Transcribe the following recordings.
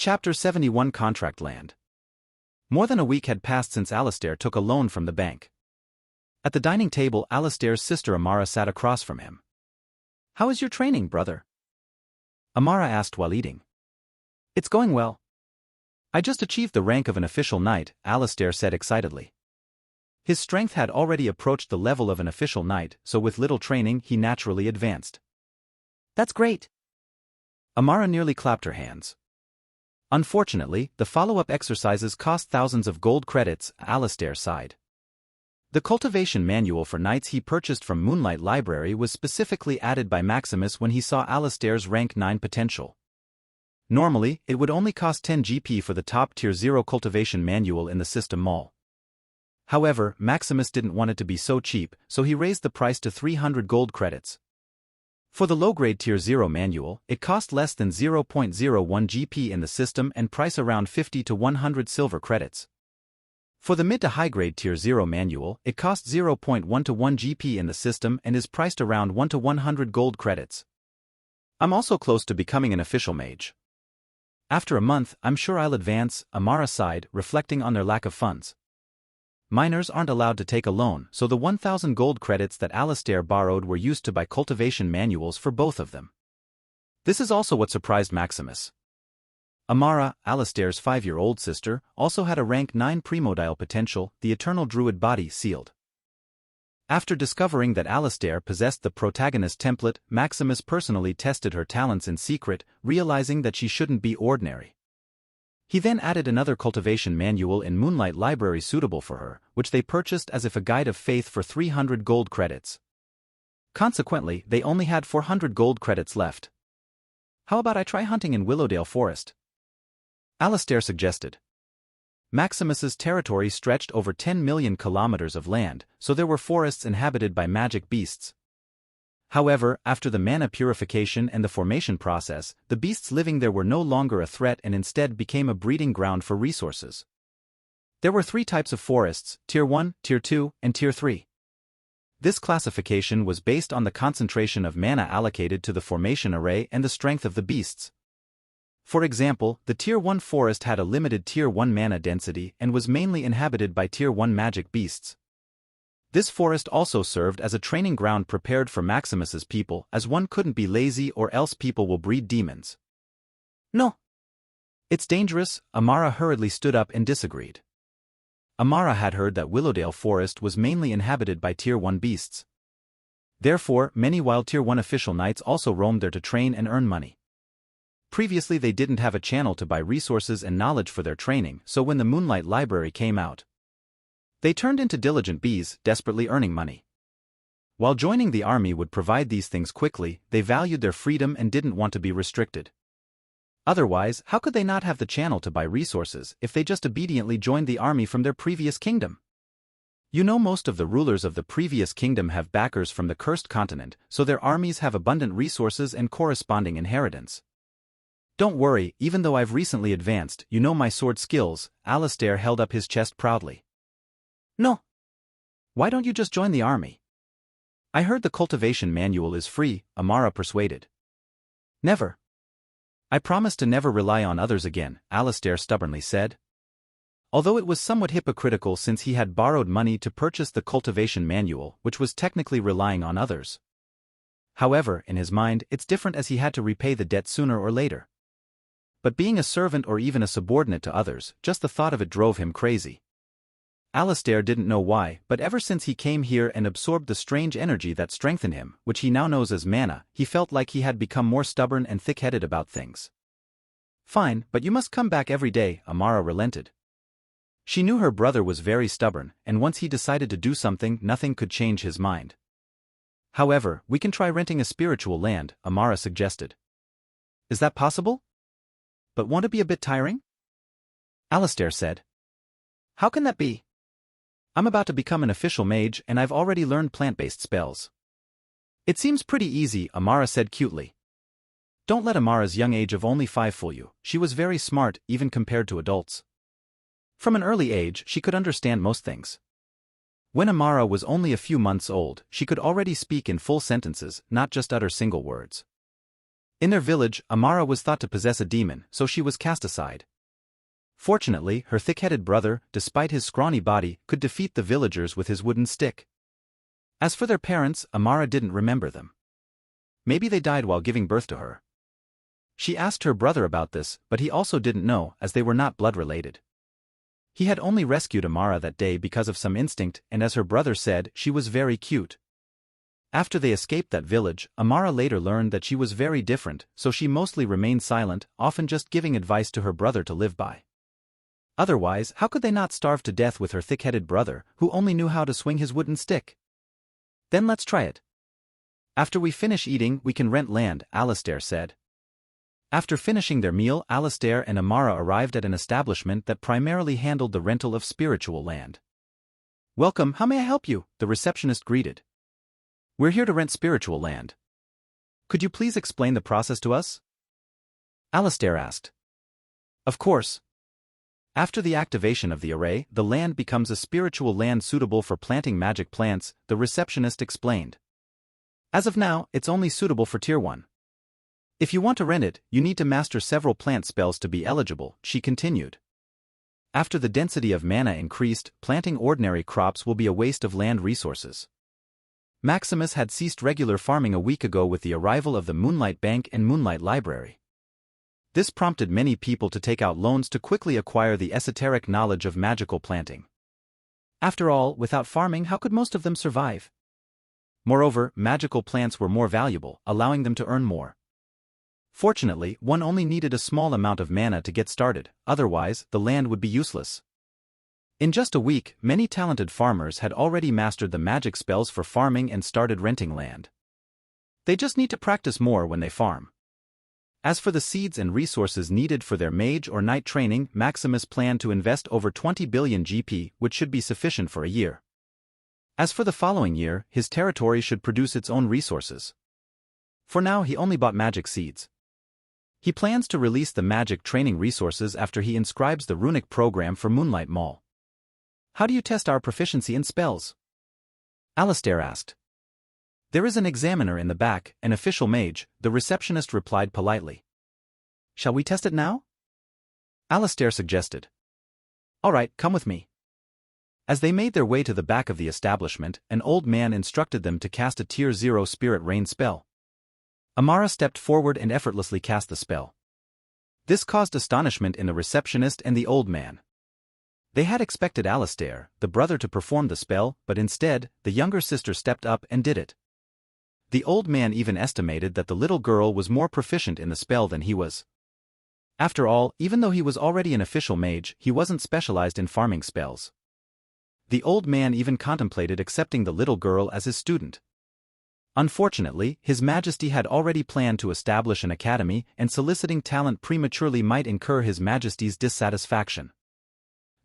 Chapter 71 Contract Land. More than a week had passed since Alistair took a loan from the bank. At the dining table, Alistair's sister Amara sat across from him. "How is your training, brother?" Amara asked while eating. "It's going well. I just achieved the rank of an official knight," Alistair said excitedly. His strength had already approached the level of an official knight, so with little training he naturally advanced. "That's great." Amara nearly clapped her hands. Unfortunately, the follow-up exercises cost thousands of gold credits, Alistair sighed. The cultivation manual for knights he purchased from Moonlight Library was specifically added by Maximus when he saw Alistair's rank 9 potential. Normally, it would only cost 10 GP for the top tier 0 cultivation manual in the system mall. However, Maximus didn't want it to be so cheap, so he raised the price to 300 gold credits. For the low-grade Tier 0 manual, it cost less than 0.01 GP in the system and price around 50 to 100 silver credits. For the mid to high-grade Tier 0 manual, it cost 0.1 to 1 GP in the system and is priced around 1 to 100 gold credits. I'm also close to becoming an official mage. After a month, I'm sure I'll advance, Amara sighed, reflecting on their lack of funds. Minors aren't allowed to take a loan, so the 1,000 gold credits that Alistair borrowed were used to buy cultivation manuals for both of them. This is also what surprised Maximus. Amara, Alistair's 5-year-old sister, also had a rank 9 primodile potential, the eternal druid body sealed. After discovering that Alistair possessed the protagonist template, Maximus personally tested her talents in secret, realizing that she shouldn't be ordinary. He then added another cultivation manual in Moonlight Library suitable for her, which they purchased as if a guide of faith for 300 gold credits. Consequently, they only had 400 gold credits left. "How about I try hunting in Willowdale Forest?" Alistair suggested. Maximus's territory stretched over 10 million kilometers of land, so there were forests inhabited by magic beasts. However, after the mana purification and the formation process, the beasts living there were no longer a threat and instead became a breeding ground for resources. There were 3 types of forests, Tier 1, Tier 2, and Tier 3. This classification was based on the concentration of mana allocated to the formation array and the strength of the beasts. For example, the Tier 1 forest had a limited Tier 1 mana density and was mainly inhabited by Tier 1 magic beasts. This forest also served as a training ground prepared for Maximus's people, as one couldn't be lazy or else people will breed demons. "No. It's dangerous," Amara hurriedly stood up and disagreed. Amara had heard that Willowdale Forest was mainly inhabited by Tier 1 beasts. Therefore, many wild Tier 1 official knights also roamed there to train and earn money. Previously they didn't have a channel to buy resources and knowledge for their training, so when the Moonlight Library came out, they turned into diligent bees, desperately earning money. While joining the army would provide these things quickly, they valued their freedom and didn't want to be restricted. Otherwise, how could they not have the channel to buy resources if they just obediently joined the army from their previous kingdom? You know, most of the rulers of the previous kingdom have backers from the cursed continent, so their armies have abundant resources and corresponding inheritance. Don't worry, even though I've recently advanced, you know my sword skills, Alistair held up his chest proudly. "No. Why don't you just join the army?" "I heard the cultivation manual is free," Amara persuaded. "Never. I promise to never rely on others again," Alistair stubbornly said. Although it was somewhat hypocritical since he had borrowed money to purchase the cultivation manual, which was technically relying on others. However, in his mind, it's different as he had to repay the debt sooner or later. But being a servant or even a subordinate to others, just the thought of it drove him crazy. Alistair didn't know why, but ever since he came here and absorbed the strange energy that strengthened him, which he now knows as mana, he felt like he had become more stubborn and thick-headed about things. "Fine, but you must come back every day," Amara relented. She knew her brother was very stubborn, and once he decided to do something, nothing could change his mind. "However, we can try renting a spiritual land," Amara suggested. "Is that possible? But won't it be a bit tiring?" Alistair said. "How can that be? I'm about to become an official mage and I've already learned plant-based spells." "It seems pretty easy," Amara said cutely. Don't let Amara's young age of only 5 fool you, she was very smart even compared to adults. From an early age, she could understand most things. When Amara was only a few months old, she could already speak in full sentences, not just utter single words. In their village, Amara was thought to possess a demon, so she was cast aside. Fortunately, her thick-headed brother, despite his scrawny body, could defeat the villagers with his wooden stick. As for their parents, Amara didn't remember them. Maybe they died while giving birth to her. She asked her brother about this, but he also didn't know, as they were not blood-related. He had only rescued Amara that day because of some instinct, and as her brother said, she was very cute. After they escaped that village, Amara later learned that she was very different, so she mostly remained silent, often just giving advice to her brother to live by. Otherwise, how could they not starve to death with her thick-headed brother, who only knew how to swing his wooden stick? Then let's try it. After we finish eating, we can rent land, Alistair said. After finishing their meal, Alistair and Amara arrived at an establishment that primarily handled the rental of spiritual land. "Welcome, how may I help you?" the receptionist greeted. "We're here to rent spiritual land. Could you please explain the process to us?" Alistair asked. Of course. After the activation of the array, the land becomes a spiritual land suitable for planting magic plants, the receptionist explained. As of now, it's only suitable for Tier 1. If you want to rent it, you need to master several plant spells to be eligible, she continued. After the density of mana increased, planting ordinary crops will be a waste of land resources. Maximus had ceased regular farming a week ago with the arrival of the Moonlight Bank and Moonlight Library. This prompted many people to take out loans to quickly acquire the esoteric knowledge of magical planting. After all, without farming, how could most of them survive? Moreover, magical plants were more valuable, allowing them to earn more. Fortunately, one only needed a small amount of mana to get started, otherwise, the land would be useless. In just a week, many talented farmers had already mastered the magic spells for farming and started renting land. They just need to practice more when they farm. As for the seeds and resources needed for their mage or knight training, Maximus planned to invest over 20 billion GP, which should be sufficient for a year. As for the following year, his territory should produce its own resources. For now, he only bought magic seeds. He plans to release the magic training resources after he inscribes the runic program for Moonlight Mall. "How do you test our proficiency in spells?" Alistair asked. "There is an examiner in the back, an official mage," the receptionist replied politely. "Shall we test it now?" Alistair suggested. "All right, come with me." As they made their way to the back of the establishment, an old man instructed them to cast a Tier 0 Spirit Rain spell. Amara stepped forward and effortlessly cast the spell. This caused astonishment in the receptionist and the old man. They had expected Alistair, the brother, to perform the spell, but instead, the younger sister stepped up and did it. The old man even estimated that the little girl was more proficient in the spell than he was. After all, even though he was already an official mage, he wasn't specialized in farming spells. The old man even contemplated accepting the little girl as his student. Unfortunately, His Majesty had already planned to establish an academy, and soliciting talent prematurely might incur His Majesty's dissatisfaction.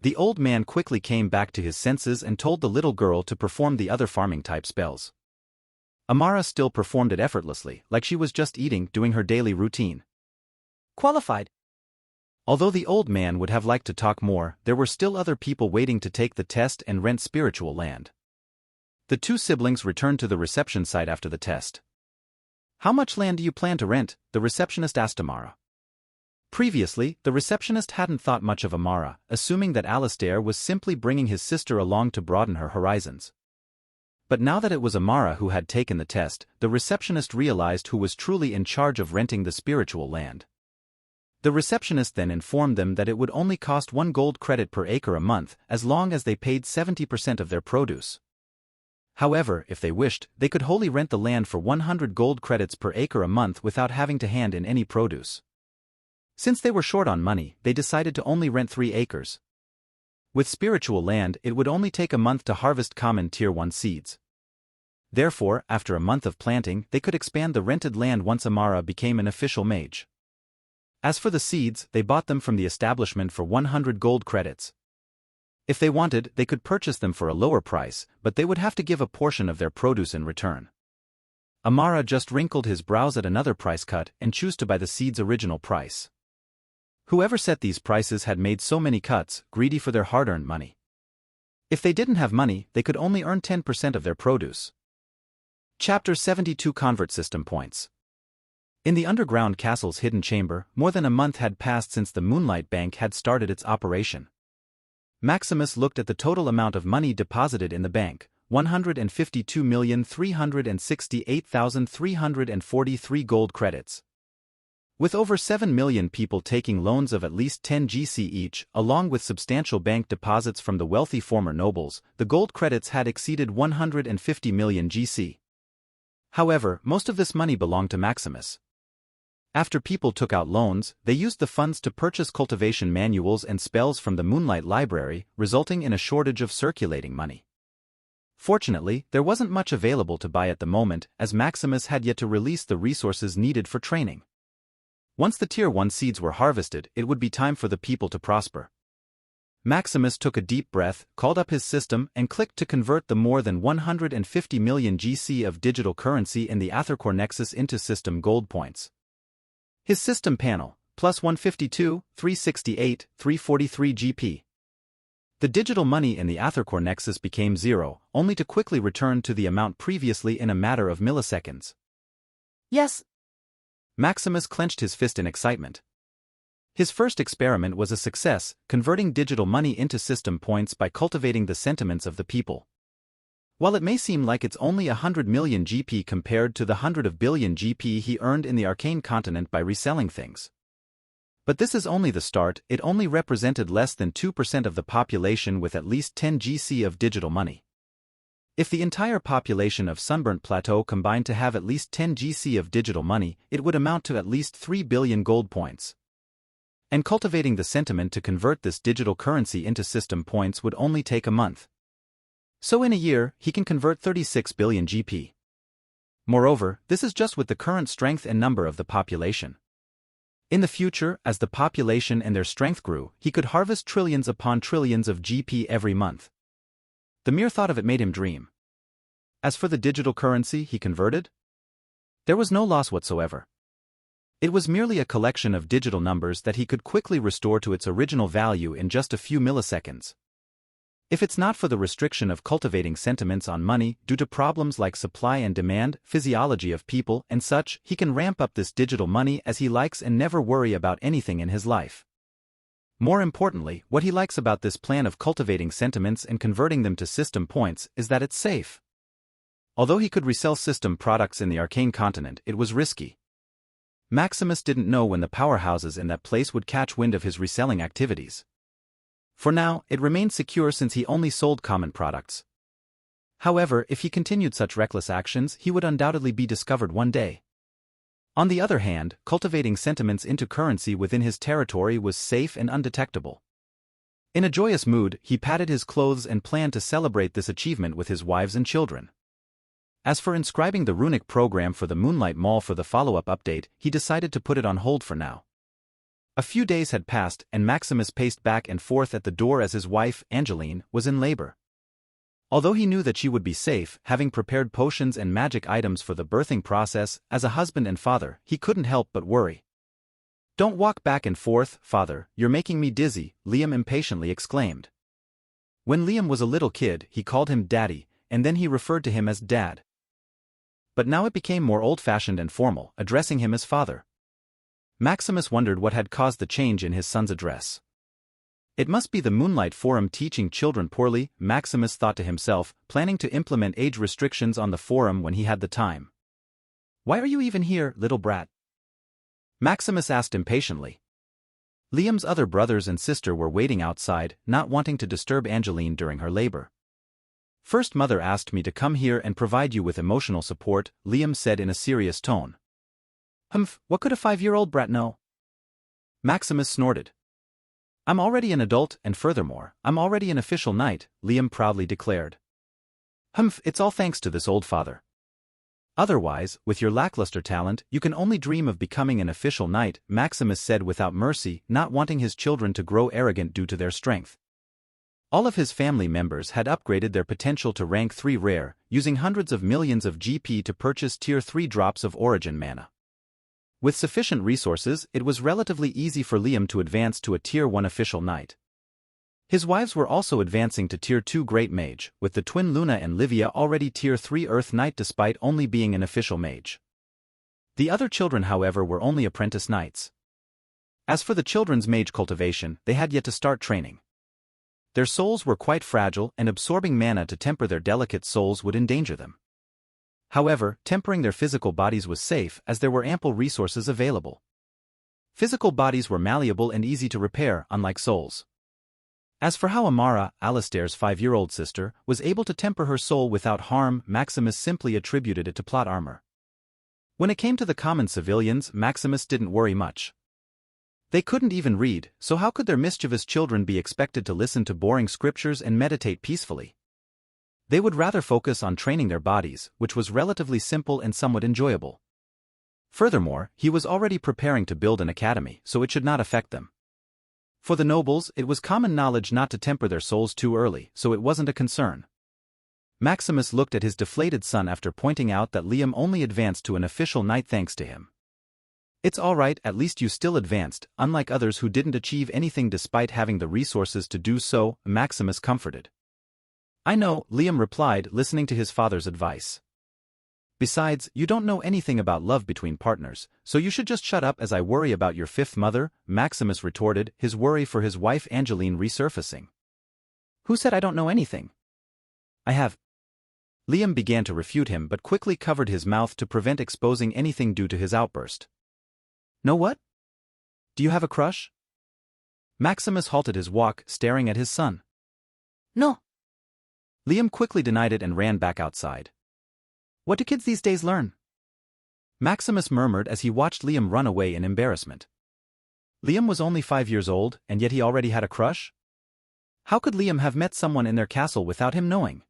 The old man quickly came back to his senses and told the little girl to perform the other farming-type spells. Amara still performed it effortlessly, like she was just eating, doing her daily routine. Qualified. Although the old man would have liked to talk more, there were still other people waiting to take the test and rent spiritual land. The two siblings returned to the reception site after the test. "How much land do you plan to rent?" the receptionist asked Amara. Previously, the receptionist hadn't thought much of Amara, assuming that Alistair was simply bringing his sister along to broaden her horizons. But now that it was Amara who had taken the test, the receptionist realized who was truly in charge of renting the spiritual land. The receptionist then informed them that it would only cost 1 gold credit per acre a month, as long as they paid 70% of their produce. However, if they wished, they could wholly rent the land for 100 gold credits per acre a month without having to hand in any produce. Since they were short on money, they decided to only rent 3 acres. With spiritual land, it would only take a month to harvest common Tier 1 seeds. Therefore, after a month of planting, they could expand the rented land once Amara became an official mage. As for the seeds, they bought them from the establishment for 100 gold credits. If they wanted, they could purchase them for a lower price, but they would have to give a portion of their produce in return. Amara just wrinkled his brows at another price cut and chose to buy the seeds' original price. Whoever set these prices had made so many cuts, greedy for their hard-earned money. If they didn't have money, they could only earn 10% of their produce. Chapter 72 Convert System Points. In the underground castle's hidden chamber, more than a month had passed since the Moonlight Bank had started its operation. Maximus looked at the total amount of money deposited in the bank, 152,368,343 gold credits. With over 7 million people taking loans of at least 10 GC each, along with substantial bank deposits from the wealthy former nobles, the gold credits had exceeded 150 million GC. However, most of this money belonged to Maximus. After people took out loans, they used the funds to purchase cultivation manuals and spells from the Moonlight Library, resulting in a shortage of circulating money. Fortunately, there wasn't much available to buy at the moment, as Maximus had yet to release the resources needed for training. Once the Tier 1 seeds were harvested, it would be time for the people to prosper. Maximus took a deep breath, called up his system, and clicked to convert the more than 150 million GC of digital currency in the Aethercore Nexus into system gold points. His system panel, plus 152, 368, 343 GP. The digital money in the Aethercore Nexus became 0, only to quickly return to the amount previously in a matter of milliseconds. Yes. Maximus clenched his fist in excitement. His first experiment was a success, converting digital money into system points by cultivating the sentiments of the people. While it may seem like it's only 100 million GP compared to the 100 billion GP he earned in the Arcane Continent by reselling things. But this is only the start. It only represented less than 2% of the population with at least 10 GC of digital money. If the entire population of Sunburnt Plateau combined to have at least 10 GC of digital money, it would amount to at least 3 billion gold points. And cultivating the sentiment to convert this digital currency into system points would only take a month. So in a year, he can convert 36 billion GP. Moreover, this is just with the current strength and number of the population. In the future, as the population and their strength grew, he could harvest trillions upon trillions of GP every month. The mere thought of it made him dream. As for the digital currency he converted, there was no loss whatsoever. It was merely a collection of digital numbers that he could quickly restore to its original value in just a few milliseconds. If it's not for the restriction of cultivating sentiments on money due to problems like supply and demand, physiology of people, and such, he can ramp up this digital money as he likes and never worry about anything in his life. More importantly, what he likes about this plan of cultivating sentiments and converting them to system points is that it's safe. Although he could resell system products in the Arcane Continent, it was risky. Maximus didn't know when the powerhouses in that place would catch wind of his reselling activities. For now, it remained secure since he only sold common products. However, if he continued such reckless actions, he would undoubtedly be discovered one day. On the other hand, cultivating sentiments into currency within his territory was safe and undetectable. In a joyous mood, he patted his clothes and planned to celebrate this achievement with his wives and children. As for inscribing the runic program for the Moonlight Mall for the follow-up update, he decided to put it on hold for now. A few days had passed, and Maximus paced back and forth at the door as his wife, Angeline, was in labor. Although he knew that she would be safe, having prepared potions and magic items for the birthing process, as a husband and father, he couldn't help but worry. "Don't walk back and forth, father, you're making me dizzy," Liam impatiently exclaimed. When Liam was a little kid, he called him Daddy, and then he referred to him as Dad. But now it became more old-fashioned and formal, addressing him as father. Maximus wondered what had caused the change in his son's address. It must be the Moonlight Forum teaching children poorly, Maximus thought to himself, planning to implement age restrictions on the forum when he had the time. "Why are you even here, little brat?" Maximus asked impatiently. Liam's other brothers and sister were waiting outside, not wanting to disturb Angeline during her labor. "First Mother asked me to come here and provide you with emotional support," Liam said in a serious tone. "Humph, what could a 5-year-old brat know?" Maximus snorted. "I'm already an adult, and furthermore, I'm already an official knight," Liam proudly declared. "Humph, it's all thanks to this old father. Otherwise, with your lackluster talent, you can only dream of becoming an official knight," Maximus said without mercy, not wanting his children to grow arrogant due to their strength. All of his family members had upgraded their potential to rank 3 rare, using hundreds of millions of GP to purchase Tier 3 drops of origin mana. With sufficient resources, it was relatively easy for Liam to advance to a Tier 1 official knight. His wives were also advancing to Tier 2 Great Mage, with the twin Luna and Livia already Tier 3 Earth Knight despite only being an official mage. The other children, however, were only apprentice knights. As for the children's mage cultivation, they had yet to start training. Their souls were quite fragile, and absorbing mana to temper their delicate souls would endanger them. However, tempering their physical bodies was safe, as there were ample resources available. Physical bodies were malleable and easy to repair, unlike souls. As for how Amara, Alistair's 5-year-old sister, was able to temper her soul without harm, Maximus simply attributed it to plot armor. When it came to the common civilians, Maximus didn't worry much. They couldn't even read, so how could their mischievous children be expected to listen to boring scriptures and meditate peacefully? They would rather focus on training their bodies, which was relatively simple and somewhat enjoyable. Furthermore, he was already preparing to build an academy, so it should not affect them. For the nobles, it was common knowledge not to temper their souls too early, so it wasn't a concern. Maximus looked at his deflated son after pointing out that Liam only advanced to an official knight thanks to him. It's alright, at least you still advanced, unlike others who didn't achieve anything despite having the resources to do so, Maximus comforted. I know, Liam replied, listening to his father's advice. Besides, you don't know anything about love between partners, so you should just shut up as I worry about your fifth mother, Maximus retorted, his worry for his wife Angeline resurfacing. Who said I don't know anything? I have. Liam began to refute him but quickly covered his mouth to prevent exposing anything due to his outburst. No what? Do you have a crush? Maximus halted his walk, staring at his son. No. Liam quickly denied it and ran back outside. What do kids these days learn? Maximus murmured as he watched Liam run away in embarrassment. Liam was only 5 years old, and yet he already had a crush? How could Liam have met someone in their castle without him knowing?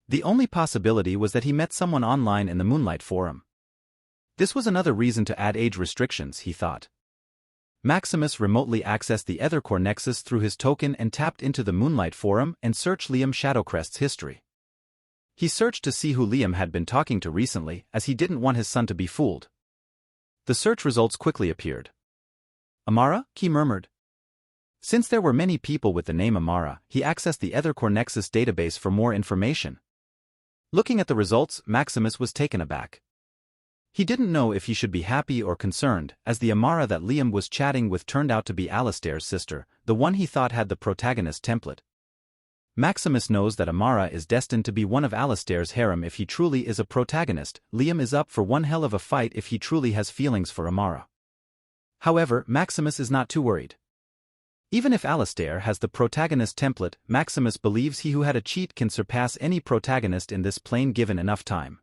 The only possibility was that he met someone online in the Moonlight Forum. This was another reason to add age restrictions, he thought. Maximus remotely accessed the Ethercore Nexus through his token and tapped into the Moonlight Forum and searched Liam Shadowcrest's history. He searched to see who Liam had been talking to recently, as he didn't want his son to be fooled. The search results quickly appeared. Amara? He murmured. Since there were many people with the name Amara, he accessed the Ethercore Nexus database for more information. Looking at the results, Maximus was taken aback. He didn't know if he should be happy or concerned, as the Amara that Liam was chatting with turned out to be Alistair's sister, the one he thought had the protagonist template. Maximus knows that Amara is destined to be one of Alistair's harem if he truly is a protagonist. Liam is up for one hell of a fight if he truly has feelings for Amara. However, Maximus is not too worried. Even if Alistair has the protagonist template, Maximus believes he who had a cheat can surpass any protagonist in this plane given enough time.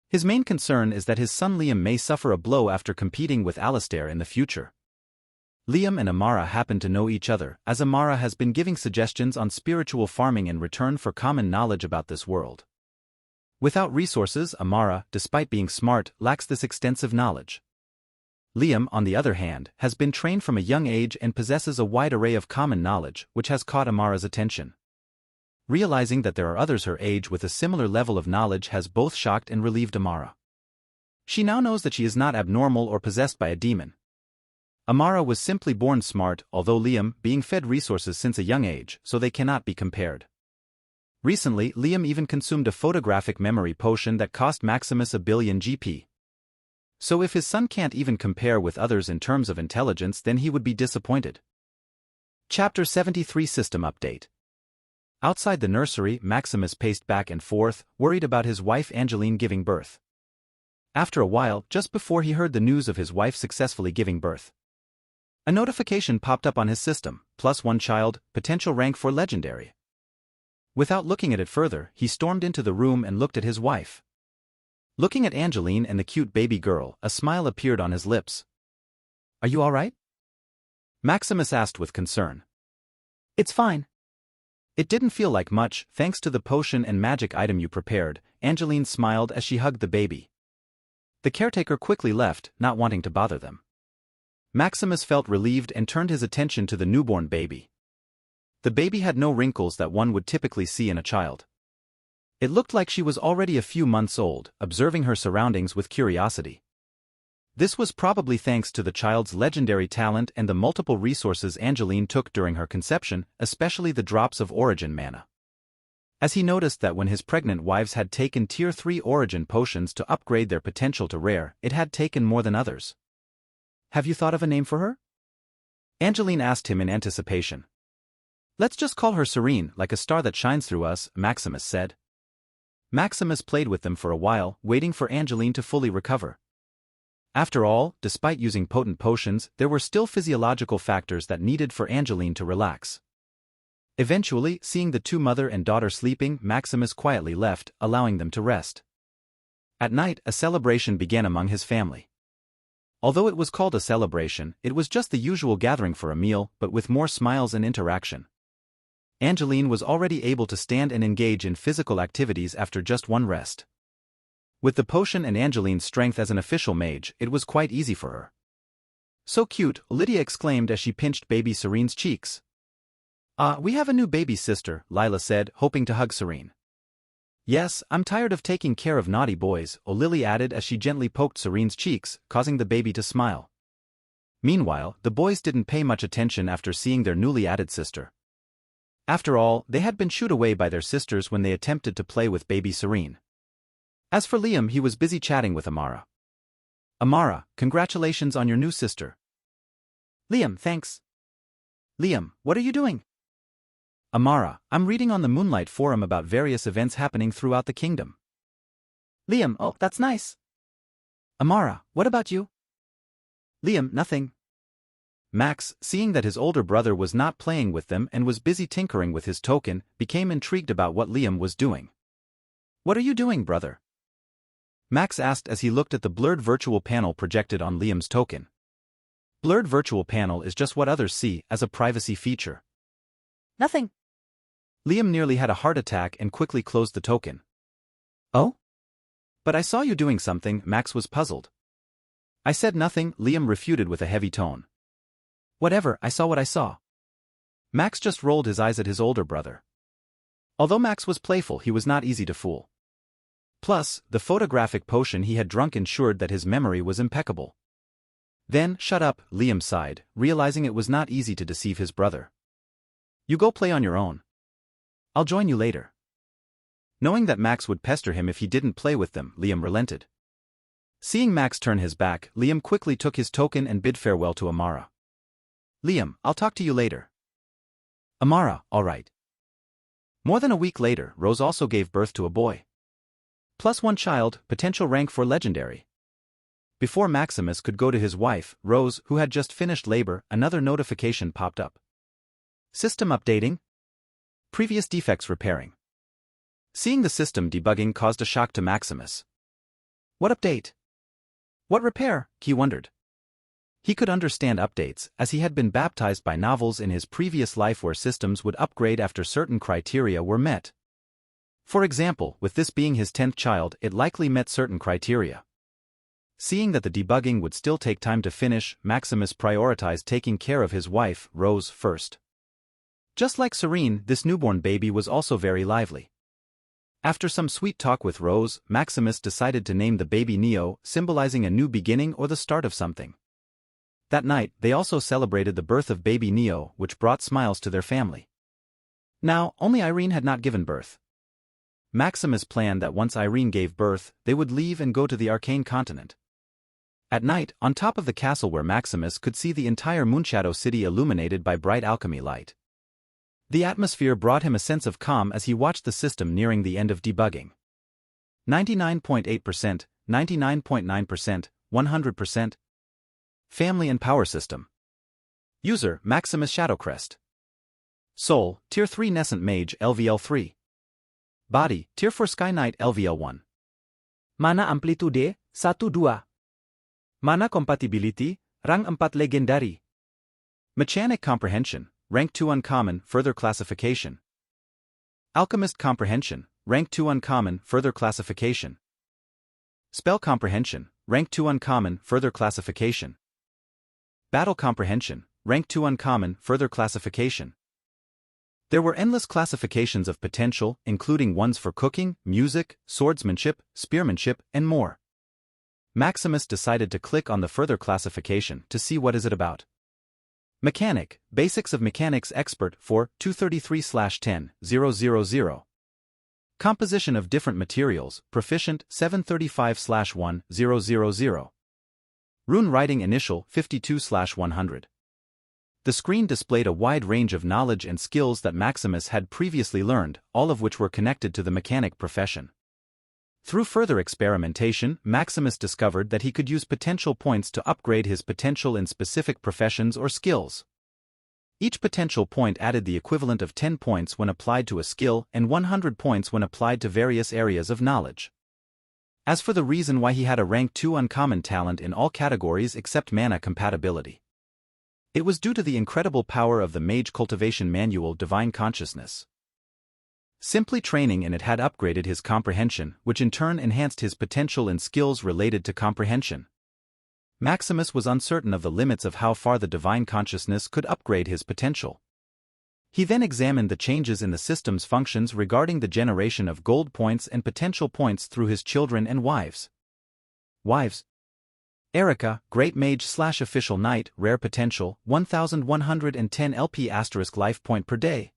His main concern is that his son Liam may suffer a blow after competing with Alistair in the future. Liam and Amara happen to know each other, as Amara has been giving suggestions on spiritual farming in return for common knowledge about this world. Without resources, Amara, despite being smart, lacks this extensive knowledge. Liam, on the other hand, has been trained from a young age and possesses a wide array of common knowledge, which has caught Amara's attention. Realizing that there are others her age with a similar level of knowledge has both shocked and relieved Amara. She now knows that she is not abnormal or possessed by a demon. Amara was simply born smart, although Liam, being fed resources since a young age, so they cannot be compared. Recently, Liam even consumed a photographic memory potion that cost Maximus 1 billion GP. So if his son can't even compare with others in terms of intelligence, then he would be disappointed. Chapter 73 System Update. Outside the nursery, Maximus paced back and forth, worried about his wife Angeline giving birth. After a while, just before he heard the news of his wife successfully giving birth, a notification popped up on his system, +1 child, potential rank for legendary. Without looking at it further, he stormed into the room and looked at his wife. Looking at Angeline and the cute baby girl, a smile appeared on his lips. Are you alright? Maximus asked with concern. It's fine. It didn't feel like much, thanks to the potion and magic item you prepared, Angeline smiled as she hugged the baby. The caretaker quickly left, not wanting to bother them. Maximus felt relieved and turned his attention to the newborn baby. The baby had no wrinkles that one would typically see in a child. It looked like she was already a few months old, observing her surroundings with curiosity. This was probably thanks to the child's legendary talent and the multiple resources Angeline took during her conception, especially the drops of origin mana. as he noticed that when his pregnant wives had taken Tier 3 origin potions to upgrade their potential to rare, it had taken more than others. Have you thought of a name for her? Angeline asked him in anticipation. Let's just call her Serene, like a star that shines through us, Maximus said. Maximus played with them for a while, waiting for Angeline to fully recover. After all, despite using potent potions, there were still physiological factors that needed for Angeline to relax. Eventually, seeing the two mother and daughter sleeping, Maximus quietly left, allowing them to rest. At night, a celebration began among his family. Although it was called a celebration, it was just the usual gathering for a meal, but with more smiles and interaction. Angeline was already able to stand and engage in physical activities after just one rest. With the potion and Angeline's strength as an official mage, it was quite easy for her. So cute, Lydia exclaimed as she pinched baby Serene's cheeks. We have a new baby sister, Lila said, hoping to hug Serene. Yes, I'm tired of taking care of naughty boys, Lily added as she gently poked Serene's cheeks, causing the baby to smile. Meanwhile, the boys didn't pay much attention after seeing their newly added sister. After all, they had been shooed away by their sisters when they attempted to play with baby Serene. As for Liam, he was busy chatting with Amara. Amara, congratulations on your new sister. Liam, thanks. Liam, what are you doing? Amara, I'm reading on the Moonlight Forum about various events happening throughout the kingdom. Liam, oh, that's nice. Amara, what about you? Liam, nothing. Max, seeing that his older brother was not playing with them and was busy tinkering with his token, became intrigued about what Liam was doing. What are you doing, brother? Max asked as he looked at the blurred virtual panel projected on Liam's token. Blurred virtual panel is just what others see as a privacy feature. Nothing. Liam nearly had a heart attack and quickly closed the token. Oh? But I saw you doing something, Max was puzzled. I said nothing, Liam refuted with a heavy tone. Whatever, I saw what I saw. Max just rolled his eyes at his older brother. Although Max was playful, he was not easy to fool. Plus, the photographic potion he had drunk ensured that his memory was impeccable. Then, shut up, Liam sighed, realizing it was not easy to deceive his brother. You go play on your own. I'll join you later. Knowing that Max would pester him if he didn't play with them, Liam relented. Seeing Max turn his back, Liam quickly took his token and bid farewell to Amara. Liam, I'll talk to you later. Amara, all right. More than a week later, Rose also gave birth to a boy. +1 child, potential rank for legendary. Before Maximus could go to his wife, Rose, who had just finished labor, another notification popped up. System updating. Previous defects repairing. Seeing the system debugging caused a shock to Maximus. What update? What repair? He wondered. He could understand updates, as he had been baptized by novels in his previous life where systems would upgrade after certain criteria were met. For example, with this being his 10th child, it likely met certain criteria. Seeing that the debugging would still take time to finish, Maximus prioritized taking care of his wife, Rose, first. Just like Serene, this newborn baby was also very lively. After some sweet talk with Rose, Maximus decided to name the baby Neo, symbolizing a new beginning or the start of something. That night, they also celebrated the birth of baby Neo, which brought smiles to their family. Now, only Irene had not given birth. Maximus planned that once Irene gave birth, they would leave and go to the Arcane Continent. At night, on top of the castle where Maximus could see the entire Moonshadow City illuminated by bright alchemy light. The atmosphere brought him a sense of calm as he watched the system nearing the end of debugging. 99.8%, 99.9%, 100%. Family and Power System. User, Maximus Shadowcrest. Soul, Tier 3 Nescent Mage LVL3. Body, Tier 4 Sky Knight LVL1. Mana Amplitude, 1-2. Mana Compatibility, Rang 4 Legendary. Mechanic Comprehension, Rank 2 Uncommon, Further Classification. Alchemist Comprehension, Rank 2 Uncommon, Further Classification. Spell Comprehension, Rank 2 Uncommon, Further Classification. Battle Comprehension, Rank 2 Uncommon, Further Classification. There were endless classifications of potential, including ones for cooking, music, swordsmanship, spearmanship, and more. Maximus decided to click on the Further Classification to see what is it about. Mechanic, Basics of Mechanics Expert for 233/10-000. Composition of different materials, proficient 735/1000. Rune writing initial 52/100. The screen displayed a wide range of knowledge and skills that Maximus had previously learned, all of which were connected to the mechanic profession. Through further experimentation, Maximus discovered that he could use potential points to upgrade his potential in specific professions or skills. Each potential point added the equivalent of 10 points when applied to a skill and 100 points when applied to various areas of knowledge. As for the reason why he had a rank 2 uncommon talent in all categories except mana compatibility, it was due to the incredible power of the Mage Cultivation Manual Divine Consciousness. Simply training in it had upgraded his comprehension, which in turn enhanced his potential in skills related to comprehension. Maximus was uncertain of the limits of how far the Divine Consciousness could upgrade his potential. He then examined the changes in the system's functions regarding the generation of gold points and potential points through his children and wives. Wives: Erica, Great Mage/Official Knight, Rare Potential, 1110 LP * life point per day.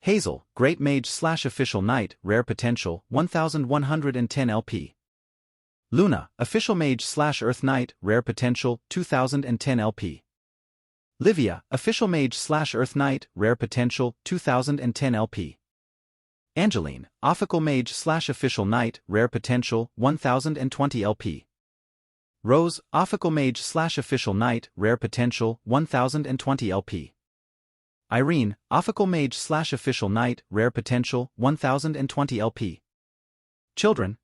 Hazel, Great Mage/Official Knight, Rare Potential, 1110 LP. Luna, Official Mage/Earth Knight, Rare Potential, 2010 LP. Livia, Official Mage/Earth Knight, Rare Potential, 2010 LP. Angeline, Official Mage/Official Knight, Rare Potential, 1020 LP. Rose, Official Mage/Official Knight, Rare Potential, 1020 LP. Irene, Official Mage/Official Knight, Rare Potential, 1020 LP. Children: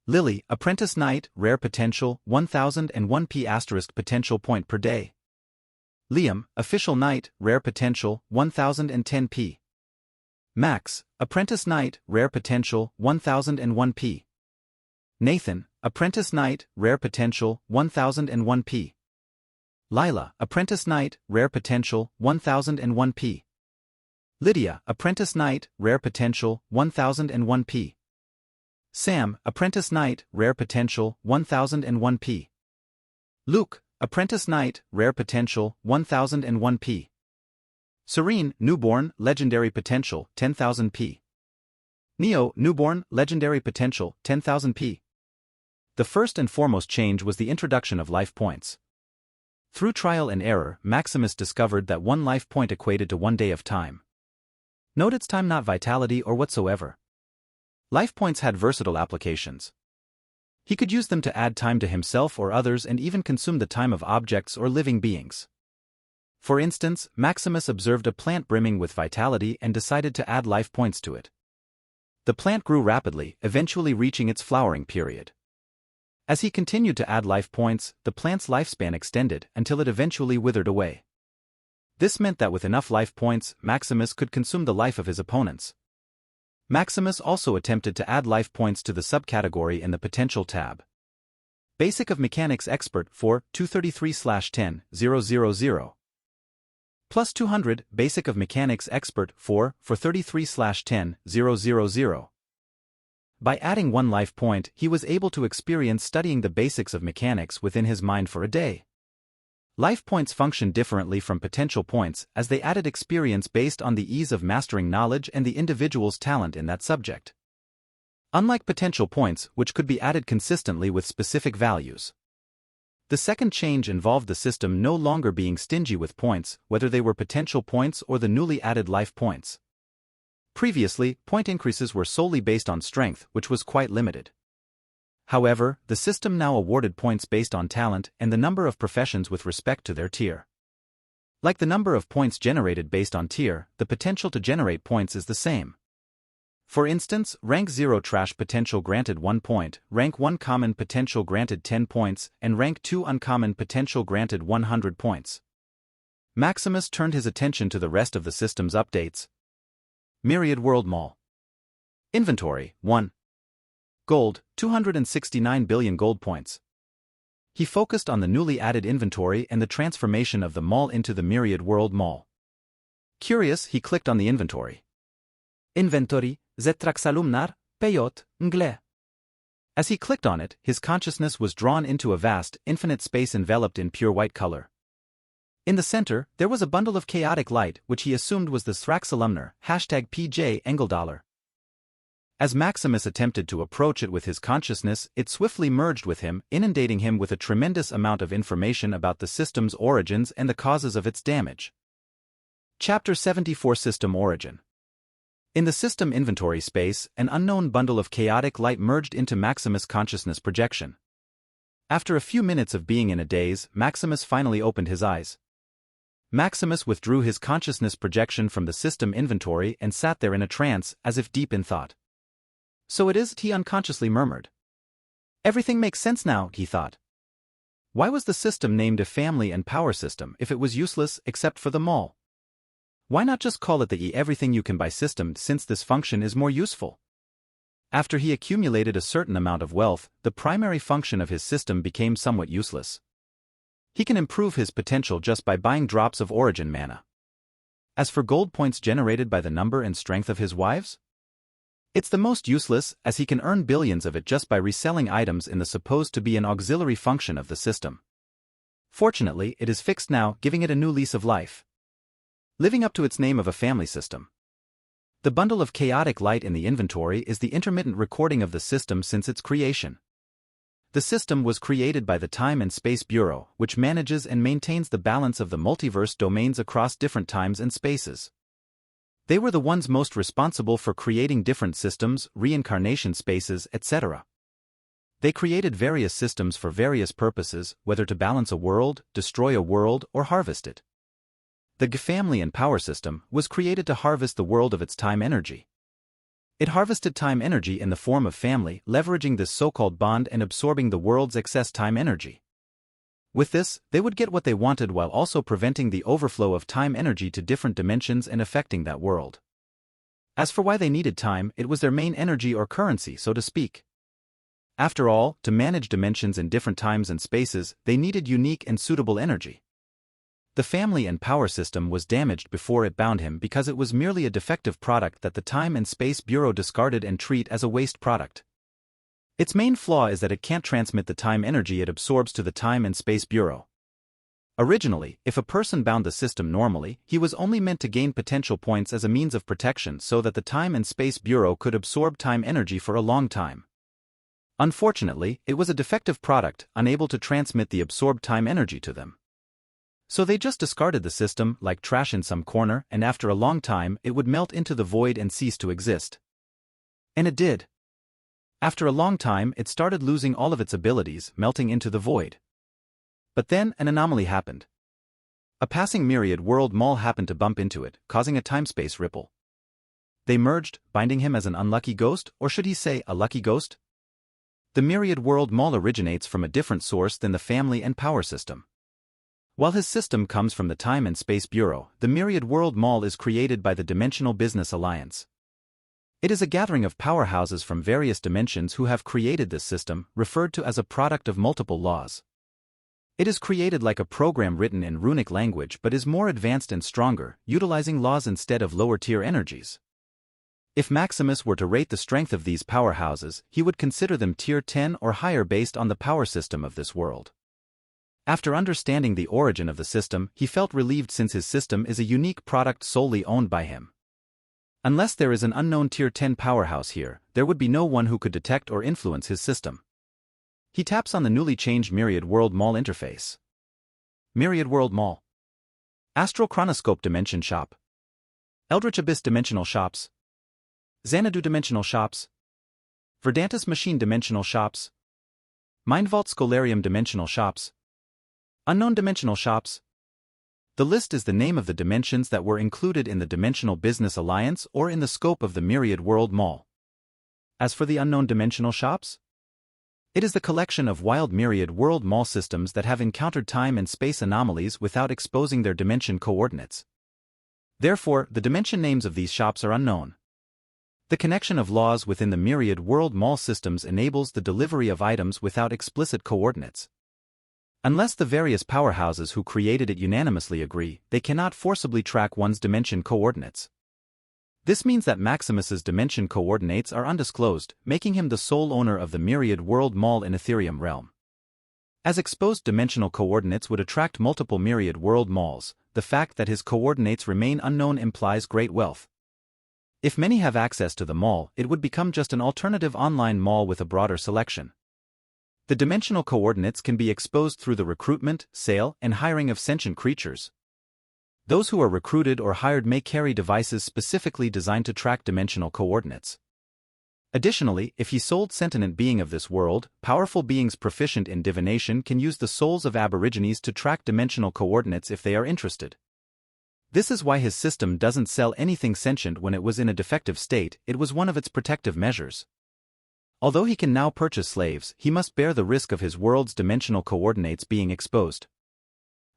Lily, Apprentice Knight, Rare Potential, 1001 P * potential point per day. Liam, Official Knight, Rare Potential, 1010 P. Max, Apprentice Knight, Rare Potential, 1001 P. Nathan, Apprentice Knight, Rare Potential, 1001 P. Lila, Apprentice Knight, Rare Potential, 1001 P. Lydia, Apprentice Knight, Rare Potential, 1001 P. Sam, Apprentice Knight, Rare Potential, 1001 P. Luke, Apprentice Knight, Rare Potential, 1001 P. Serene, Newborn, Legendary Potential, 10,000 P. Neo, Newborn, Legendary Potential, 10,000 P. The first and foremost change was the introduction of life points. Through trial and error, Maximus discovered that 1 life point equated to 1 day of time. Note its time, not vitality or whatsoever. Life points had versatile applications. He could use them to add time to himself or others and even consume the time of objects or living beings. For instance, Maximus observed a plant brimming with vitality and decided to add life points to it. The plant grew rapidly, eventually reaching its flowering period. As he continued to add life points, the plant's lifespan extended until it eventually withered away. This meant that with enough life points, Maximus could consume the life of his opponents. Maximus also attempted to add life points to the subcategory in the Potential tab. Basic of Mechanics Expert for 233/10,000. Plus 200, Basic of Mechanics Expert for 33/10,000. By adding 1 life point, he was able to experience studying the basics of mechanics within his mind for a day. Life points function differently from potential points as they added experience based on the ease of mastering knowledge and the individual's talent in that subject. Unlike potential points, which could be added consistently with specific values. The second change involved the system no longer being stingy with points, whether they were potential points or the newly added life points. Previously, point increases were solely based on strength, which was quite limited. However, the system now awarded points based on talent and the number of professions with respect to their tier. Like the number of points generated based on tier, the potential to generate points is the same. For instance, Rank 0 Trash Potential granted 1 point, Rank 1 Common Potential granted 10 points, and Rank 2 Uncommon Potential granted 100 points. Maximus turned his attention to the rest of the system's updates. Myriad World Mall. Inventory, 1. Gold, 269 billion gold points. He focused on the newly added inventory and the transformation of the mall into the Myriad World Mall. Curious, he clicked on the inventory. Inventory, zetraxalumnar, peyot, ngle. As he clicked on it, his consciousness was drawn into a vast, infinite space enveloped in pure white color. In the center, there was a bundle of chaotic light which he assumed was the Thraxalumnar, #PJ Engeldollar. As Maximus attempted to approach it with his consciousness, it swiftly merged with him, inundating him with a tremendous amount of information about the system's origins and the causes of its damage. Chapter 74 System Origin. In the system inventory space, an unknown bundle of chaotic light merged into Maximus' consciousness projection. After a few minutes of being in a daze, Maximus finally opened his eyes. Maximus withdrew his consciousness projection from the system inventory and sat there in a trance, as if deep in thought. So it is, he unconsciously murmured. Everything makes sense now, he thought. Why was the system named a family and power system if it was useless except for the mall? Why not just call it the everything you can buy system, since this function is more useful? After he accumulated a certain amount of wealth, the primary function of his system became somewhat useless. He can improve his potential just by buying drops of origin mana. As for gold points generated by the number and strength of his wives? It's the most useless, as he can earn billions of it just by reselling items in the supposed to be an auxiliary function of the system. Fortunately, it is fixed now, giving it a new lease of life. Living up to its name of a family system. The bundle of chaotic light in the inventory is the intermittent recording of the system since its creation. The system was created by the Time and Space Bureau, which manages and maintains the balance of the multiverse domains across different times and spaces. They were the ones most responsible for creating different systems, reincarnation spaces, etc. They created various systems for various purposes, whether to balance a world, destroy a world, or harvest it. The family and power system was created to harvest the world of its time energy. It harvested time energy in the form of family, leveraging this so-called bond and absorbing the world's excess time energy. With this, they would get what they wanted while also preventing the overflow of time energy to different dimensions and affecting that world. As for why they needed time, it was their main energy or currency, so to speak. After all, to manage dimensions in different times and spaces, they needed unique and suitable energy. The family and power system was damaged before it bound him because it was merely a defective product that the Time and Space Bureau discarded and treat as a waste product. Its main flaw is that it can't transmit the time energy it absorbs to the Time and Space Bureau. Originally, if a person bound the system normally, he was only meant to gain potential points as a means of protection so that the Time and Space Bureau could absorb time energy for a long time. Unfortunately, it was a defective product, unable to transmit the absorbed time energy to them. So they just discarded the system like trash in some corner, and after a long time it would melt into the void and cease to exist. And it did. After a long time it started losing all of its abilities, melting into the void. But then an anomaly happened. A passing myriad world mall happened to bump into it, causing a time-space ripple. They merged, binding him as an unlucky ghost, or should he say a lucky ghost? The myriad world mall originates from a different source than the family and power system. While his system comes from the Time and Space Bureau, the myriad world mall is created by the Dimensional Business Alliance. It is a gathering of powerhouses from various dimensions who have created this system, referred to as a product of multiple laws. It is created like a program written in runic language but is more advanced and stronger, utilizing laws instead of lower-tier energies. If Maximus were to rate the strength of these powerhouses, he would consider them tier 10 or higher based on the power system of this world. After understanding the origin of the system, he felt relieved since his system is a unique product solely owned by him. Unless there is an unknown tier 10 powerhouse here, there would be no one who could detect or influence his system. He taps on the newly changed Myriad World Mall interface. Myriad World Mall. Astral Chronoscope Dimension Shop. Eldritch Abyss Dimensional Shops. Xanadu Dimensional Shops. Verdantis Machine Dimensional Shops. Mindvault Scholarium Dimensional Shops. Unknown Dimensional Shops. The list is the name of the dimensions that were included in the Dimensional Business Alliance or in the scope of the Myriad World Mall. As for the unknown dimensional shops, it is the collection of wild Myriad World Mall systems that have encountered time and space anomalies without exposing their dimension coordinates. Therefore, the dimension names of these shops are unknown. The connection of laws within the Myriad World Mall systems enables the delivery of items without explicit coordinates. Unless the various powerhouses who created it unanimously agree, they cannot forcibly track one's dimension coordinates. This means that Maximus's dimension coordinates are undisclosed, making him the sole owner of the Myriad World Mall in Ethereum realm. As exposed dimensional coordinates would attract multiple Myriad World Malls, the fact that his coordinates remain unknown implies great wealth. If many have access to the mall, it would become just an alternative online mall with a broader selection. The dimensional coordinates can be exposed through the recruitment, sale, and hiring of sentient creatures. Those who are recruited or hired may carry devices specifically designed to track dimensional coordinates. Additionally, if he sold sentient being of this world, powerful beings proficient in divination can use the souls of aborigines to track dimensional coordinates if they are interested. This is why his system doesn't sell anything sentient when it was in a defective state. It was one of its protective measures. Although he can now purchase slaves, he must bear the risk of his world's dimensional coordinates being exposed.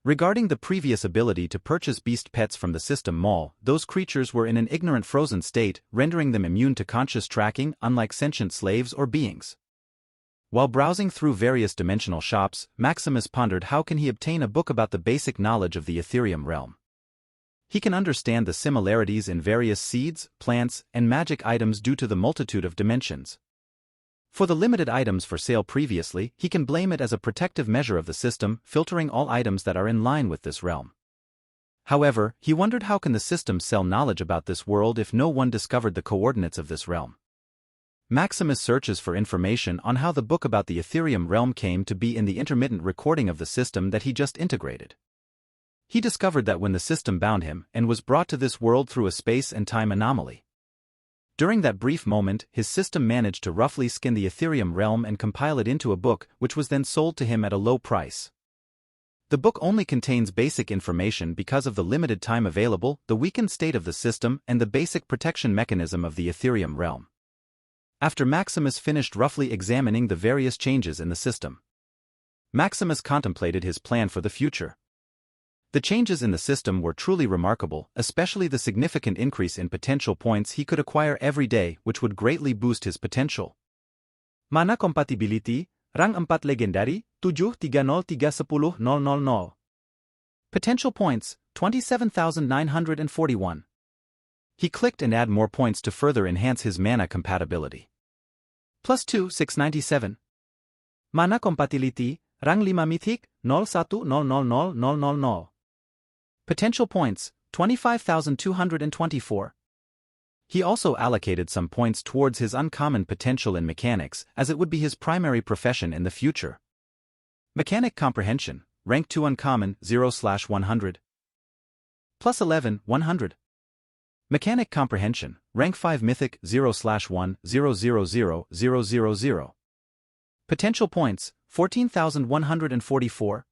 Regarding the previous ability to purchase beast pets from the system mall, those creatures were in an ignorant frozen state, rendering them immune to conscious tracking, unlike sentient slaves or beings. While browsing through various dimensional shops, Maximus pondered how can he obtain a book about the basic knowledge of the Ethereum realm. He can understand the similarities in various seeds, plants, and magic items due to the multitude of dimensions. For the limited items for sale previously, he can blame it as a protective measure of the system, filtering all items that are in line with this realm. However, he wondered how can the system sell knowledge about this world if no one discovered the coordinates of this realm. Maximus searches for information on how the book about the Ethereum realm came to be in the intermittent recording of the system that he just integrated. He discovered that when the system bound him and was brought to this world through a space and time anomaly. During that brief moment, his system managed to roughly skin the Ethereum realm and compile it into a book, which was then sold to him at a low price. The book only contains basic information because of the limited time available, the weakened state of the system, and the basic protection mechanism of the Ethereum realm. After Maximus finished roughly examining the various changes in the system, Maximus contemplated his plan for the future. The changes in the system were truly remarkable, especially the significant increase in potential points he could acquire every day, which would greatly boost his potential. Mana compatibility, rang 4 legendary, 730301000. Potential points, 27,941. He clicked and add more points to further enhance his mana compatibility. +2, 697. Mana compatibility, rang 5 mythic, 010000000. Potential points, 25,224. He also allocated some points towards his uncommon potential in mechanics, as it would be his primary profession in the future. Mechanic Comprehension, rank 2 uncommon, 0/100. +11, 100. Mechanic Comprehension, rank 5 mythic, 0/1, 0000000. Potential points, 14,144.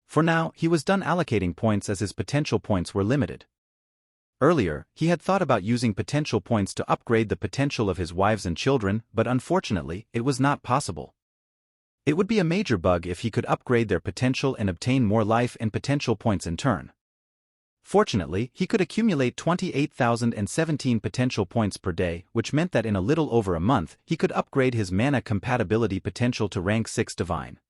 For now, he was done allocating points as his potential points were limited. Earlier, he had thought about using potential points to upgrade the potential of his wives and children, but unfortunately, it was not possible. It would be a major bug if he could upgrade their potential and obtain more life and potential points in turn. Fortunately, he could accumulate 28,017 potential points per day, which meant that in a little over a month, he could upgrade his mana compatibility potential to rank 6 divine.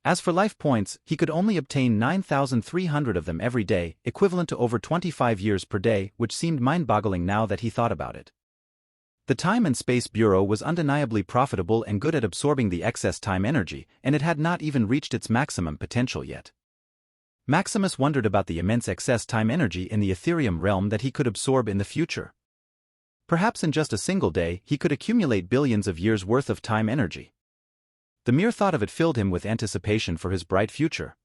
As for life points, he could only obtain 9,300 of them every day, equivalent to over 25 years per day, which seemed mind-boggling now that he thought about it. The Time and Space Bureau was undeniably profitable and good at absorbing the excess time energy, and it had not even reached its maximum potential yet. Maximus wondered about the immense excess time energy in the Ethereum realm that he could absorb in the future. Perhaps in just a single day, he could accumulate billions of years' worth of time energy. The mere thought of it filled him with anticipation for his bright future.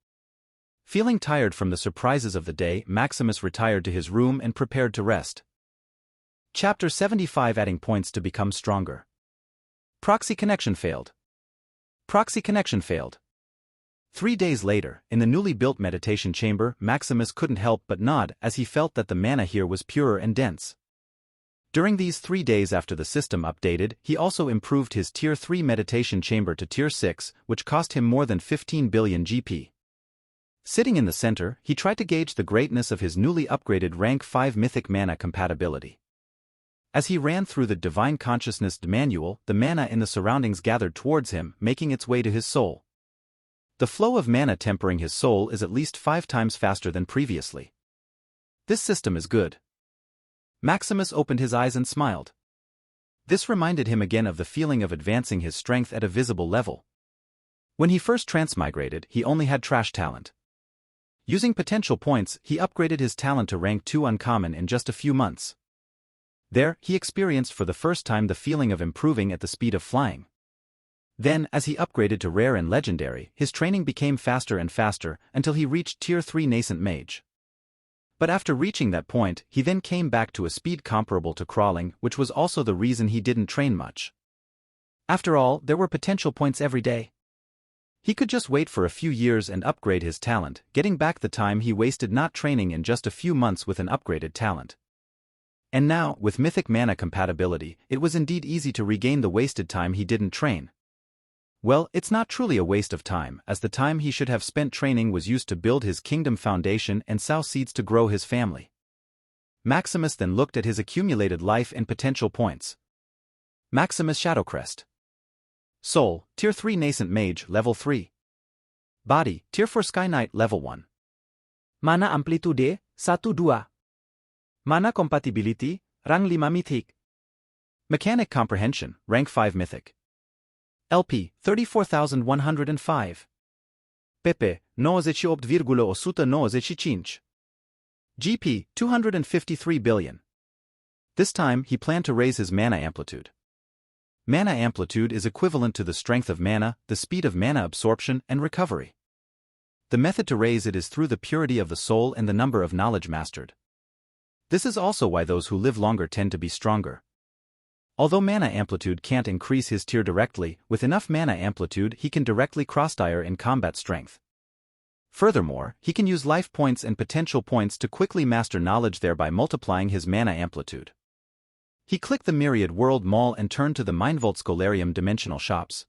Feeling tired from the surprises of the day, Maximus retired to his room and prepared to rest. Chapter 75, Adding Points to Become Stronger. Proxy connection failed. Proxy connection failed. 3 days later, in the newly built meditation chamber, Maximus couldn't help but nod as he felt that the mana here was purer and dense. During these 3 days after the system updated, he also improved his Tier 3 meditation chamber to Tier 6, which cost him more than 15 billion GP. Sitting in the center, he tried to gauge the greatness of his newly upgraded rank 5 mythic mana compatibility. As he ran through the Divine Consciousness manual, the mana in the surroundings gathered towards him, making its way to his soul. The flow of mana tempering his soul is at least 5 times faster than previously. This system is good. Maximus opened his eyes and smiled. This reminded him again of the feeling of advancing his strength at a visible level. When he first transmigrated, he only had trash talent. Using potential points, he upgraded his talent to rank 2 uncommon in just a few months. There, he experienced for the first time the feeling of improving at the speed of flying. Then, as he upgraded to rare and legendary, his training became faster and faster, until he reached Tier 3 Nascent Mage. But after reaching that point, he then came back to a speed comparable to crawling, which was also the reason he didn't train much. After all, there were potential points every day. He could just wait for a few years and upgrade his talent, getting back the time he wasted not training in just a few months with an upgraded talent. And now, with mythic mana compatibility, it was indeed easy to regain the wasted time he didn't train. Well, it's not truly a waste of time, as the time he should have spent training was used to build his kingdom foundation and sow seeds to grow his family. Maximus then looked at his accumulated life and potential points. Maximus Shadowcrest. Soul, Tier 3 Nascent Mage, Level 3. Body, Tier 4 Sky Knight, Level 1. Mana Amplitude, 1-2. Mana Compatibility, Rang 5 Mythic. Mechanic Comprehension, Rank 5 Mythic. LP, 34,105. PP, 98,195. GP, 253 billion. This time, he planned to raise his mana amplitude. Mana amplitude is equivalent to the strength of mana, the speed of mana absorption and recovery. The method to raise it is through the purity of the soul and the number of knowledge mastered. This is also why those who live longer tend to be stronger. Although mana amplitude can't increase his tier directly, with enough mana amplitude he can directly cross-tier in combat strength. Furthermore, he can use life points and potential points to quickly master knowledge, thereby multiplying his mana amplitude. He clicked the Myriad World Mall and turned to the TheWorldConquestGivingBirthToBecomeAGod dimensional shops.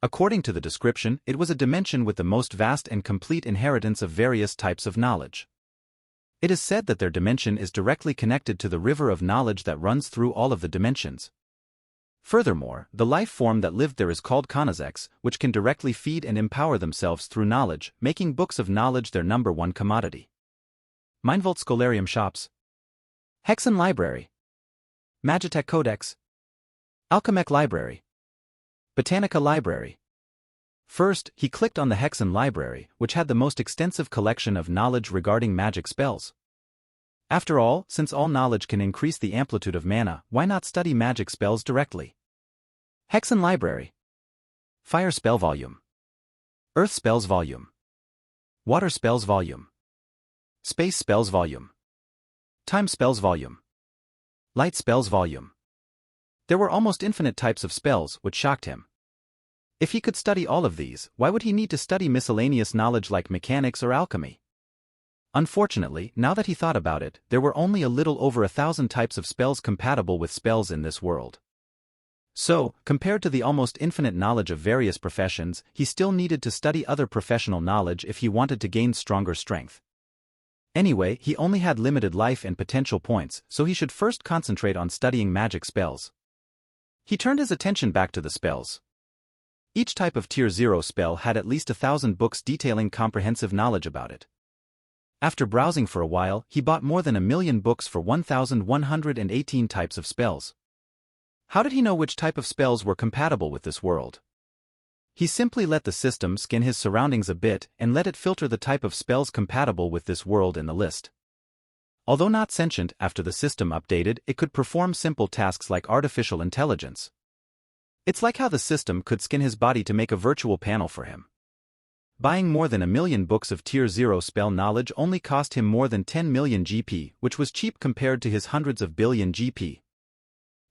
According to the description, it was a dimension with the most vast and complete inheritance of various types of knowledge. It is said that their dimension is directly connected to the river of knowledge that runs through all of the dimensions. Furthermore, the life form that lived there is called conquerors, which can directly feed and empower themselves through knowledge, making books of knowledge their #1 commodity. TheWorldConquestGivingBirthToBecomeAGod shops. Hexen Library. Magitech Codex. Alchemech Library. Botanica Library. First, he clicked on the Hexen Library, which had the most extensive collection of knowledge regarding magic spells. After all, since all knowledge can increase the amplitude of mana, why not study magic spells directly? Hexen Library. Fire Spell Volume. Earth Spells Volume. Water Spells Volume. Space Spells Volume. Time Spells Volume. Light Spells Volume. There were almost infinite types of spells, which shocked him. If he could study all of these, why would he need to study miscellaneous knowledge like mechanics or alchemy? Unfortunately, now that he thought about it, there were only a little over 1,000 types of spells compatible with spells in this world. So, compared to the almost infinite knowledge of various professions, he still needed to study other professional knowledge if he wanted to gain stronger strength. Anyway, he only had limited life and potential points, so he should first concentrate on studying magic spells. He turned his attention back to the spells. Each type of Tier 0 spell had at least 1,000 books detailing comprehensive knowledge about it. After browsing for a while, he bought more than 1,000,000 books for 1,118 types of spells. How did he know which type of spells were compatible with this world? He simply let the system scan his surroundings a bit and let it filter the type of spells compatible with this world in the list. Although not sentient, after the system updated, it could perform simple tasks like artificial intelligence. It's like how the system could scan his body to make a virtual panel for him. Buying more than 1,000,000 books of Tier 0 spell knowledge only cost him more than 10 million GP, which was cheap compared to his hundreds of billion GP.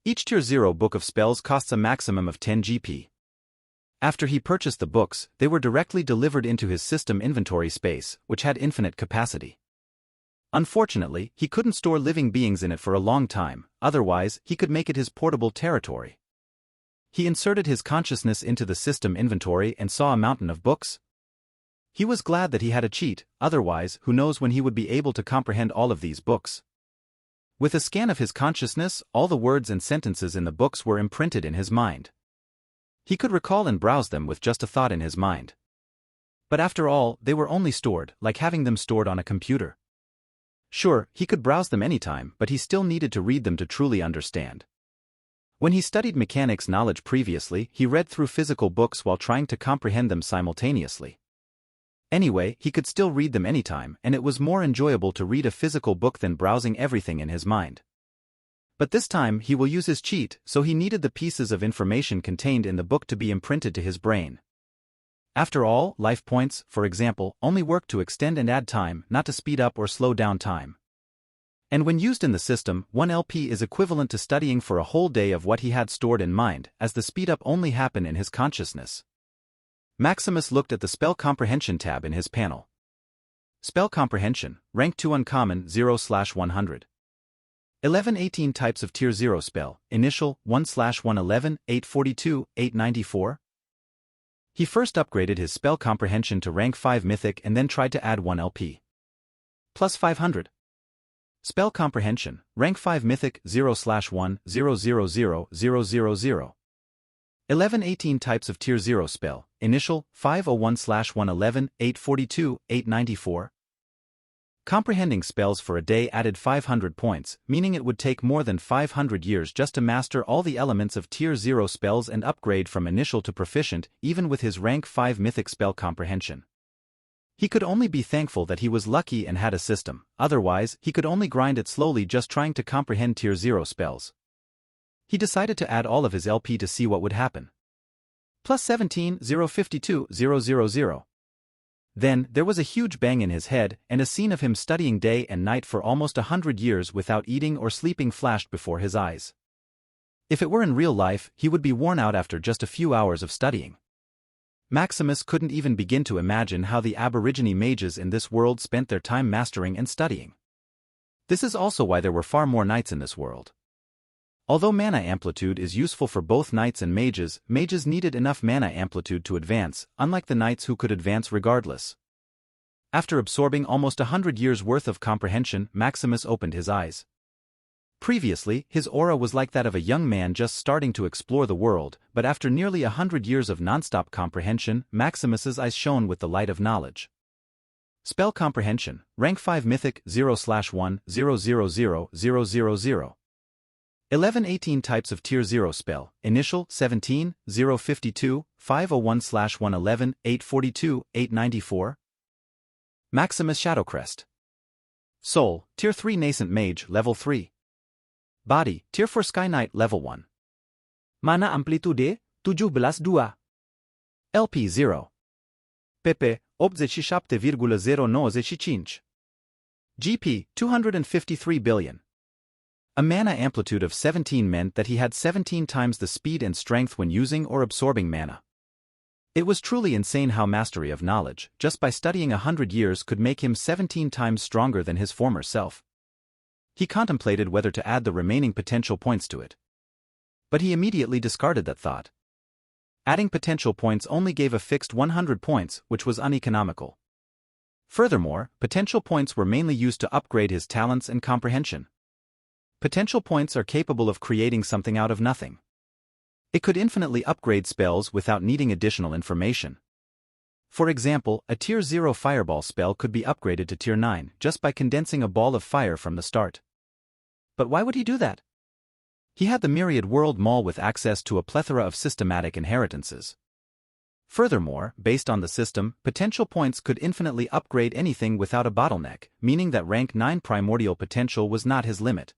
Each Tier 0 book of spells costs a maximum of 10 GP. After he purchased the books, they were directly delivered into his system inventory space, which had infinite capacity. Unfortunately, he couldn't store living beings in it for a long time, otherwise, he could make it his portable territory. He inserted his consciousness into the system inventory and saw a mountain of books. He was glad that he had a cheat, otherwise, who knows when he would be able to comprehend all of these books. With a scan of his consciousness, all the words and sentences in the books were imprinted in his mind. He could recall and browse them with just a thought in his mind. But after all, they were only stored, like having them stored on a computer. Sure, he could browse them anytime, but he still needed to read them to truly understand. When he studied mechanics knowledge previously, he read through physical books while trying to comprehend them simultaneously. Anyway, he could still read them anytime, and it was more enjoyable to read a physical book than browsing everything in his mind. But this time he will use his cheat, so he needed the pieces of information contained in the book to be imprinted to his brain. After all, life points, for example, only work to extend and add time, not to speed up or slow down time. And when used in the system, 1 LP is equivalent to studying for a whole day of what he had stored in mind, as the speed-up only happened in his consciousness. Maximus looked at the Spell Comprehension tab in his panel. Spell Comprehension, Rank 2 Uncommon 0/100. 1118 Types of Tier 0 Spell, Initial 1/111, 842, 894. He first upgraded his Spell Comprehension to Rank 5 Mythic and then tried to add 1 LP. Plus 500. Spell Comprehension, Rank 5 Mythic 0/1 000 1118 Types of Tier 0 Spell, Initial 501/111, 842, 894. Comprehending spells for a day added 500 points, meaning it would take more than 500 years just to master all the elements of Tier 0 spells and upgrade from Initial to Proficient, even with his Rank 5 Mythic Spell Comprehension. He could only be thankful that he was lucky and had a system, otherwise he could only grind it slowly just trying to comprehend Tier 0 spells. He decided to add all of his LP to see what would happen. Plus 17, 052, 000. Then, there was a huge bang in his head, and a scene of him studying day and night for almost 100 years without eating or sleeping flashed before his eyes. If it were in real life, he would be worn out after just a few hours of studying. Maximus couldn't even begin to imagine how the Aborigine mages in this world spent their time mastering and studying. This is also why there were far more knights in this world. Although mana amplitude is useful for both knights and mages, mages needed enough mana amplitude to advance, unlike the knights who could advance regardless. After absorbing almost 100 years' worth of comprehension, Maximus opened his eyes. Previously, his aura was like that of a young man just starting to explore the world, but after nearly 100 years of non-stop comprehension, Maximus's eyes shone with the light of knowledge. Spell Comprehension, Rank 5 Mythic 0/1 000 1118 Types of Tier 0 Spell, Initial 17, 052, 501/111, 842, 894. Maximus Shadowcrest. Soul, Tier 3 Nascent Mage, Level 3. Body, Tier 4 Sky Knight, Level 1. Mana amplitude, 17.2. LP 0. PP, 87,095. GP, 253 billion. A mana amplitude of 17 meant that he had 17 times the speed and strength when using or absorbing mana. It was truly insane how mastery of knowledge, just by studying 100 years, could make him 17 times stronger than his former self. He contemplated whether to add the remaining potential points to it. But he immediately discarded that thought. Adding potential points only gave a fixed 100 points, which was uneconomical. Furthermore, potential points were mainly used to upgrade his talents and comprehension. Potential points are capable of creating something out of nothing. It could infinitely upgrade spells without needing additional information. For example, a Tier 0 Fireball spell could be upgraded to Tier 9 just by condensing a ball of fire from the start. But why would he do that? He had the Myriad World Mall with access to a plethora of systematic inheritances. Furthermore, based on the system, potential points could infinitely upgrade anything without a bottleneck, meaning that Rank 9 Primordial Potential was not his limit.